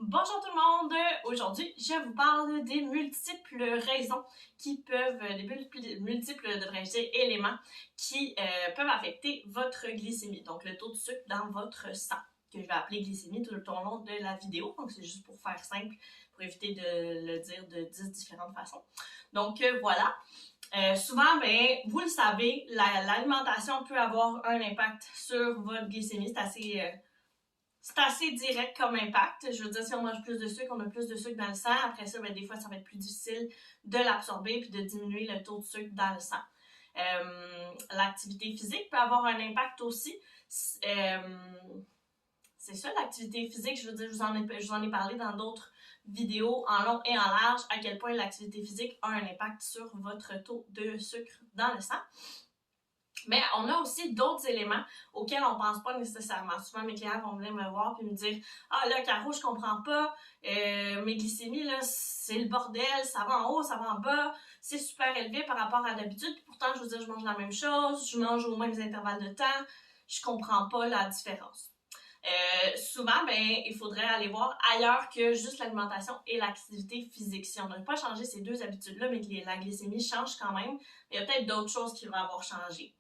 Bonjour tout le monde! Aujourd'hui, je vous parle des multiples raisons qui peuvent, multiples devrais-je dire, éléments qui peuvent affecter votre glycémie, donc le taux de sucre dans votre sang, que je vais appeler glycémie tout au long de la vidéo, donc c'est juste pour faire simple, pour éviter de le dire de 10 différentes façons. Donc voilà. Souvent, ben, vous le savez, l'alimentation peut avoir un impact sur votre glycémie. C'est assez direct comme impact. Je veux dire, si on mange plus de sucre, on a plus de sucre dans le sang. Après ça, ben, des fois, ça va être plus difficile de l'absorber puis de diminuer le taux de sucre dans le sang. L'activité physique peut avoir un impact aussi. C'est ça, l'activité physique. Je veux dire, je vous en ai parlé dans d'autres vidéos en long et en large, à quel point l'activité physique a un impact sur votre taux de sucre dans le sang. Mais on a aussi d'autres éléments auxquels on pense pas nécessairement. Souvent, mes clients vont venir me voir et me dire « Ah là, Caro, je comprends pas, mes glycémies, là, c'est le bordel, ça va en haut, ça va en bas, c'est super élevé par rapport à d'habitude, puis pourtant, je veux dire, je mange la même chose, je mange aux mêmes intervalles de temps, je comprends pas la différence. » Souvent, ben, il faudrait aller voir ailleurs que juste l'alimentation et l'activité physique. Si on n'a pas changé ces deux habitudes-là, mais que la glycémie change quand même, il y a peut-être d'autres choses qui vont avoir changé.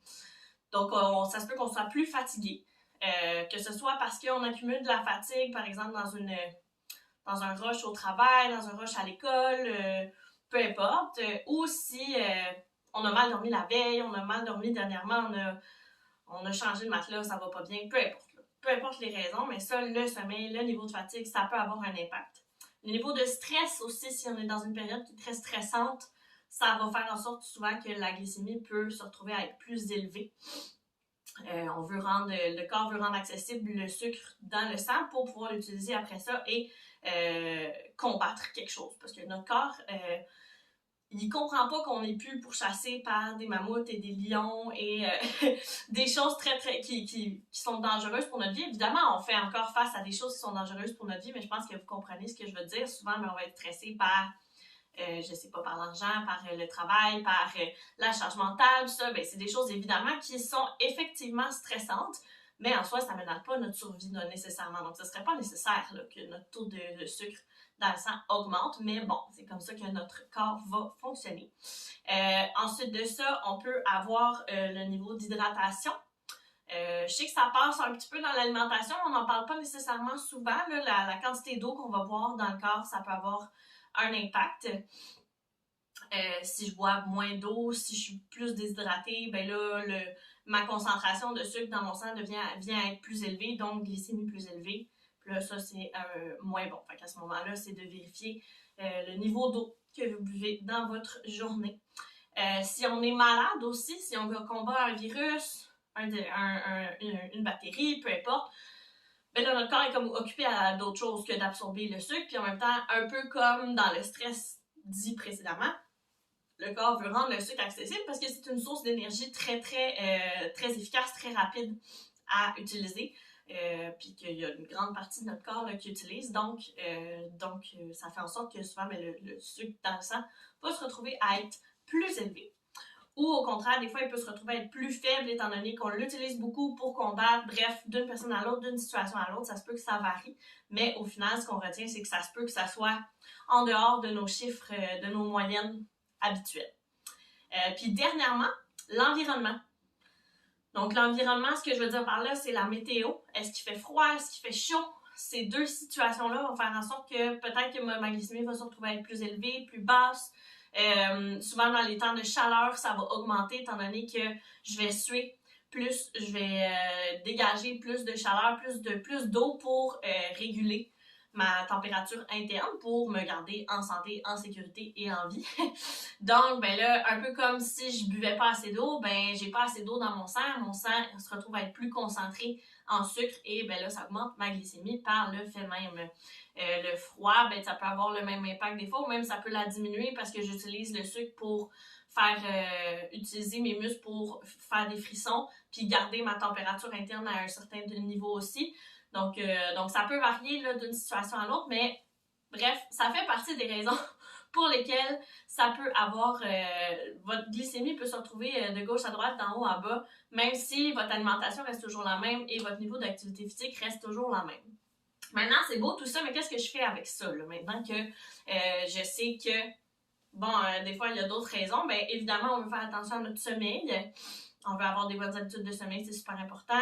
Donc, ça se peut qu'on soit plus fatigué, que ce soit parce qu'on accumule de la fatigue, par exemple, dans un rush au travail, dans un rush à l'école, peu importe, ou si on a mal dormi la veille, on a mal dormi dernièrement, on a changé de matelas, ça va pas bien, peu importe. Peu importe les raisons, mais ça, le sommeil, le niveau de fatigue, ça peut avoir un impact. Le niveau de stress aussi, si on est dans une période qui est très stressante, ça va faire en sorte souvent que la glycémie peut se retrouver à être plus élevée. Le corps veut rendre accessible le sucre dans le sang pour pouvoir l'utiliser après ça et combattre quelque chose. Parce que notre corps, il comprend pas qu'on est plus pourchassé par des mammouths et des lions et des choses qui sont dangereuses pour notre vie. Évidemment, on fait encore face à des choses qui sont dangereuses pour notre vie, mais je pense que vous comprenez ce que je veux dire. Souvent, on va être stressé par je sais pas, par l'argent, par le travail, par la charge mentale, ça, ben, c'est des choses évidemment qui sont effectivement stressantes, mais en soi, ça ne menace pas notre survie nécessairement. Donc, ce ne serait pas nécessaire là, que notre taux de sucre dans le sang augmente, mais bon, c'est comme ça que notre corps va fonctionner. Ensuite de ça, on peut avoir le niveau d'hydratation. Je sais que ça passe un petit peu dans l'alimentation, on n'en parle pas nécessairement souvent. Là, la quantité d'eau qu'on va boire dans le corps, ça peut avoir un impact. Si je bois moins d'eau, si je suis plus déshydratée, ben là, ma concentration de sucre dans mon sang vient être plus élevée, donc glycémie plus élevée. Puis là, ça, c'est moins bon. Fait qu'à ce moment-là, c'est de vérifier le niveau d'eau que vous buvez dans votre journée. Si on est malade aussi, si on combat un virus, une bactérie, peu importe, ben là, notre corps est comme occupé à d'autres choses que d'absorber le sucre, puis en même temps, un peu comme dans le stress dit précédemment, le corps veut rendre le sucre accessible parce que c'est une source d'énergie très efficace, très rapide à utiliser, puis qu'il y a une grande partie de notre corps là, qui utilise, donc ça fait en sorte que souvent ben, le sucre dans le sang va se retrouver à être plus élevé. Ou au contraire, des fois, il peut se retrouver à être plus faible étant donné qu'on l'utilise beaucoup pour combattre. Bref, d'une personne à l'autre, d'une situation à l'autre, ça se peut que ça varie. Mais au final, ce qu'on retient, c'est que ça se peut que ça soit en dehors de nos chiffres, de nos moyennes habituelles. Puis dernièrement, l'environnement. Donc l'environnement, ce que je veux dire par là, c'est la météo. Est-ce qu'il fait froid? Est-ce qu'il fait chaud? Ces deux situations-là vont faire en sorte que peut-être que ma glycémie va se retrouver à être plus élevée, plus basse. Souvent dans les temps de chaleur, ça va augmenter étant donné que je vais suer plus, je vais dégager plus de chaleur, plus d'eau pour réguler ma température interne pour me garder en santé, en sécurité et en vie. Donc, ben là, un peu comme si je buvais pas assez d'eau, ben j'ai pas assez d'eau dans mon sang se retrouve à être plus concentré en sucre et ben là, ça augmente ma glycémie par le fait même. Le froid, ben ça peut avoir le même impact des fois, ou même ça peut la diminuer parce que j'utilise le sucre pour faire utiliser mes muscles pour faire des frissons, puis garder ma température interne à un certain niveau aussi. Donc ça peut varier d'une situation à l'autre, mais bref, ça fait partie des raisons pour lesquelles ça peut avoir, votre glycémie peut se retrouver de gauche à droite, d'en haut à bas, même si votre alimentation reste toujours la même et votre niveau d'activité physique reste toujours la même. Maintenant, c'est beau tout ça, mais qu'est-ce que je fais avec ça, là? Maintenant que je sais que, bon, des fois, il y a d'autres raisons, bien évidemment, on veut faire attention à notre sommeil. On veut avoir des bonnes habitudes de sommeil, c'est super important.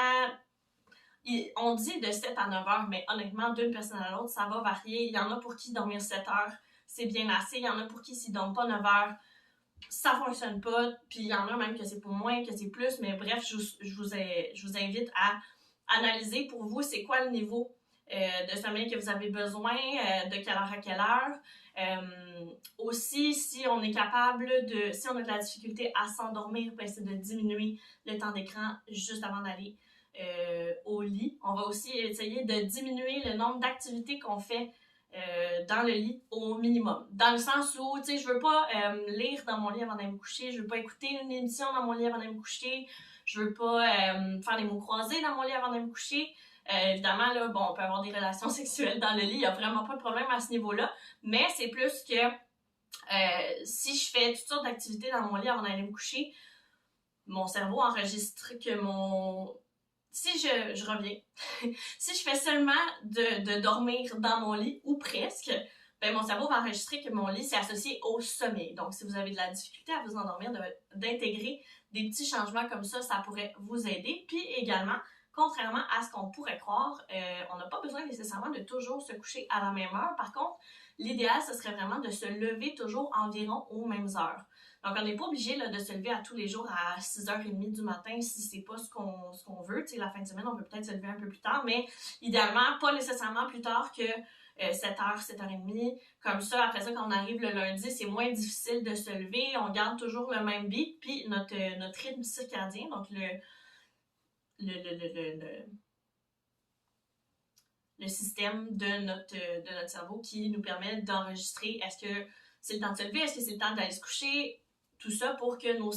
On dit de 7 à 9 heures, mais honnêtement, d'une personne à l'autre, ça va varier. Il y en a pour qui dormir 7 heures, c'est bien assez. Il y en a pour qui, s'ils ne dorment pas 9 heures, ça fonctionne pas. Puis il y en a même que c'est pour moins, que c'est plus. Mais bref, je vous invite à analyser pour vous c'est quoi le niveau de sommeil que vous avez besoin, de quelle heure à quelle heure. Aussi, si on est capable de, si on a de la difficulté à s'endormir, ben, c'est de diminuer le temps d'écran juste avant d'aller au lit. On va aussi essayer de diminuer le nombre d'activités qu'on fait dans le lit au minimum. Dans le sens où, tu sais, je veux pas lire dans mon lit avant d'aller me coucher, je veux pas écouter une émission dans mon lit avant d'aller me coucher, je veux pas faire des mots croisés dans mon lit avant d'aller me coucher. Évidemment, là, bon, on peut avoir des relations sexuelles dans le lit, il n'y a vraiment pas de problème à ce niveau-là, mais c'est plus que si je fais toutes sortes d'activités dans mon lit avant d'aller me coucher, mon cerveau enregistre que si je reviens, si je fais seulement de dormir dans mon lit, ou presque, ben mon cerveau va enregistrer que mon lit c'est associé au sommeil. Donc, si vous avez de la difficulté à vous endormir, d'intégrer des petits changements comme ça pourrait vous aider. Puis également, contrairement à ce qu'on pourrait croire, on n'a pas besoin nécessairement de toujours se coucher à la même heure. Par contre, l'idéal, ce serait vraiment de se lever toujours environ aux mêmes heures. Donc, on n'est pas obligé là, de se lever à tous les jours à 6h30 du matin si c'est pas ce qu'on veut. Tu sais, la fin de semaine, on peut peut-être se lever un peu plus tard, mais idéalement, pas nécessairement plus tard que 7h, 7h30. Comme ça, après ça, quand on arrive le lundi, c'est moins difficile de se lever. On garde toujours le même beat, puis notre rythme circadien, donc le système de notre cerveau qui nous permet d'enregistrer est-ce que c'est le temps de se lever, est-ce que c'est le temps d'aller se coucher, tout ça pour que nos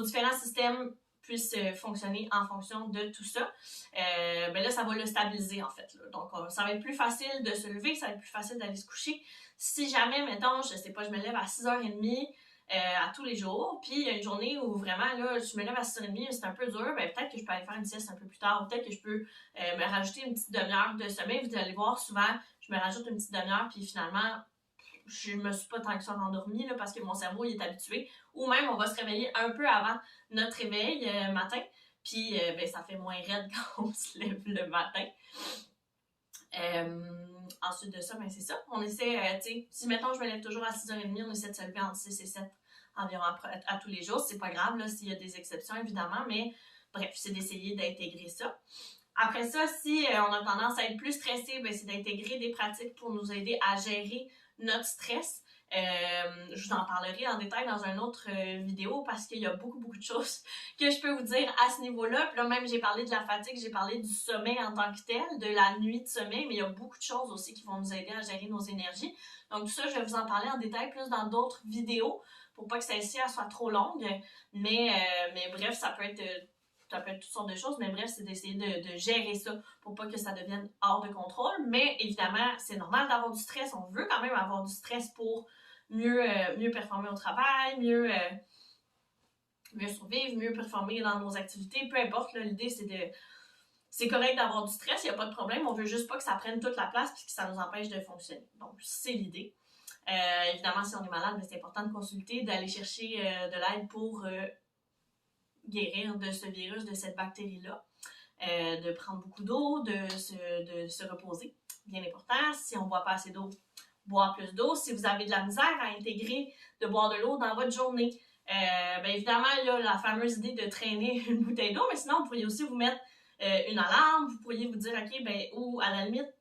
différents systèmes puissent fonctionner en fonction de tout ça. Ben là, ça va le stabiliser en fait. Là. Donc, ça va être plus facile de se lever, ça va être plus facile d'aller se coucher. Si jamais, mettons, je sais pas, je me lève à 6h30, à tous les jours. Puis il y a une journée où vraiment, là, je me lève à 6h30, c'est un peu dur, ben peut-être que je peux aller faire une sieste un peu plus tard, ou peut-être que je peux me rajouter une petite demi-heure de sommeil. Vous allez voir, souvent, je me rajoute une petite demi-heure, puis finalement, je me suis pas tant que ça endormie, là, parce que mon cerveau, il est habitué. Ou même, on va se réveiller un peu avant notre réveil matin, puis ben, ça fait moins raide quand on se lève le matin. Ensuite de ça, ben c'est ça. On essaie, tu sais, si mettons je me lève toujours à 6h30, on essaie de se lever entre 6 et 7 environ à tous les jours. C'est pas grave là, s'il y a des exceptions, évidemment, mais bref, c'est d'essayer d'intégrer ça. Après ça, si on a tendance à être plus stressé, ben, c'est d'intégrer des pratiques pour nous aider à gérer notre stress. Je vous en parlerai en détail dans une autre vidéo parce qu'il y a beaucoup de choses que je peux vous dire à ce niveau-là. Puis là, même, j'ai parlé de la fatigue, j'ai parlé du sommeil en tant que tel, de la nuit de sommeil, mais il y a beaucoup de choses aussi qui vont nous aider à gérer nos énergies. Donc, tout ça, je vais vous en parler en détail plus dans d'autres vidéos pour pas que celle-ci soit trop longue. Mais bref, ça peut être toutes sortes de choses, mais bref, c'est d'essayer de gérer ça pour pas que ça devienne hors de contrôle. Mais évidemment, c'est normal d'avoir du stress. On veut quand même avoir du stress pour mieux performer au travail, mieux survivre, mieux performer dans nos activités. Peu importe, l'idée, c'est correct d'avoir du stress, il n'y a pas de problème. On veut juste pas que ça prenne toute la place et que ça nous empêche de fonctionner. Donc, c'est l'idée. Évidemment, si on est malade, c'est important de consulter, d'aller chercher de l'aide pour guérir de ce virus, de cette bactérie-là. De prendre beaucoup d'eau, de se reposer. Bien important. Si on ne boit pas assez d'eau, boire plus d'eau. Si vous avez de la misère à intégrer de boire de l'eau dans votre journée, bien évidemment, il y a la fameuse idée de traîner une bouteille d'eau, mais sinon, vous pourriez aussi vous mettre une alarme. Vous pourriez vous dire, OK, ben, ou à la limite,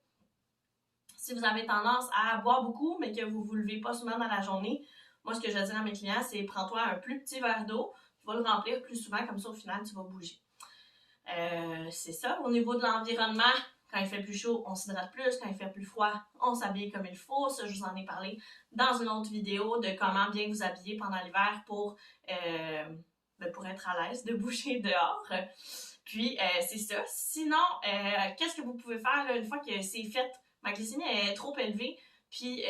si vous avez tendance à boire beaucoup, mais que vous ne vous levez pas souvent dans la journée, moi, ce que je dis à mes clients, c'est prends-toi un plus petit verre d'eau, tu vas le remplir plus souvent, comme ça, au final, tu vas bouger. C'est ça. Au niveau de l'environnement, quand il fait plus chaud, on s'hydrate plus. Quand il fait plus froid, on s'habille comme il faut. Ça, je vous en ai parlé dans une autre vidéo de comment bien vous habiller pendant l'hiver pour être à l'aise de bouger dehors. Puis, c'est ça. Sinon, qu'est-ce que vous pouvez faire là, une fois que c'est fait? Ma glycémie est trop élevée, puis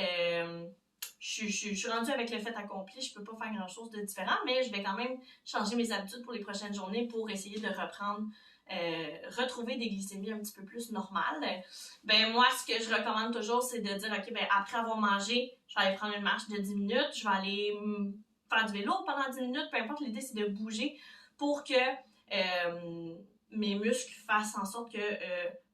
je suis rendue avec le fait accompli, je peux pas faire grand-chose de différent, mais je vais quand même changer mes habitudes pour les prochaines journées pour essayer de reprendre retrouver des glycémies un petit peu plus normales, ben moi, ce que je recommande toujours, c'est de dire, OK, ben après avoir mangé, je vais aller prendre une marche de 10 minutes, je vais aller faire du vélo pendant 10 minutes, peu importe, l'idée, c'est de bouger pour que mes muscles fassent en sorte que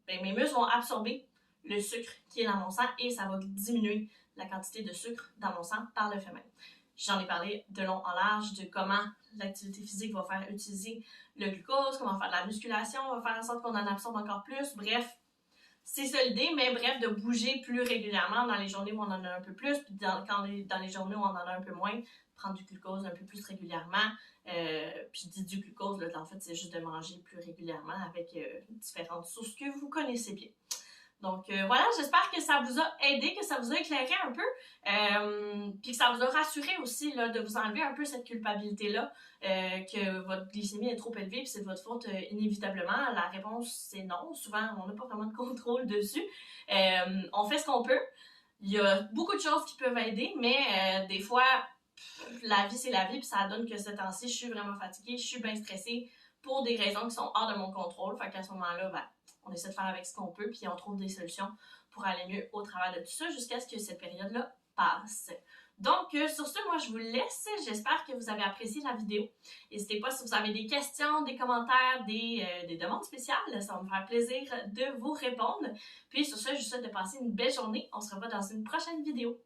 ben, mes muscles vont absorber le sucre qui est dans mon sang et ça va diminuer la quantité de sucre dans mon sang par le fait même. J'en ai parlé de long en large de comment l'activité physique va faire utiliser le glucose, comment faire de la musculation, va faire en sorte qu'on en absorbe encore plus. Bref, c'est ça l'idée, mais bref, de bouger plus régulièrement dans les journées où on en a un peu plus, puis dans les journées où on en a un peu moins, prendre du glucose un peu plus régulièrement. Puis je dis du glucose, là, en fait, c'est juste de manger plus régulièrement avec différentes sources que vous connaissez bien. Donc voilà, j'espère que ça vous a aidé, que ça vous a éclairé un peu, puis que ça vous a rassuré aussi là, de vous enlever un peu cette culpabilité-là, que votre glycémie est trop élevée puis c'est de votre faute inévitablement. La réponse, c'est non. Souvent, on n'a pas vraiment de contrôle dessus. On fait ce qu'on peut. Il y a beaucoup de choses qui peuvent aider, mais des fois, la vie, c'est la vie, puis ça donne que ce temps-ci, je suis vraiment fatiguée, je suis bien stressée pour des raisons qui sont hors de mon contrôle. Fait qu'à ce moment-là, ben, on essaie de faire avec ce qu'on peut, puis on trouve des solutions pour aller mieux au travers de tout ça jusqu'à ce que cette période-là passe. Donc, sur ce, moi, je vous laisse. J'espère que vous avez apprécié la vidéo. N'hésitez pas si vous avez des questions, des commentaires, des demandes spéciales. Ça va me faire plaisir de vous répondre. Puis, sur ce, je vous souhaite de passer une belle journée. On se revoit dans une prochaine vidéo.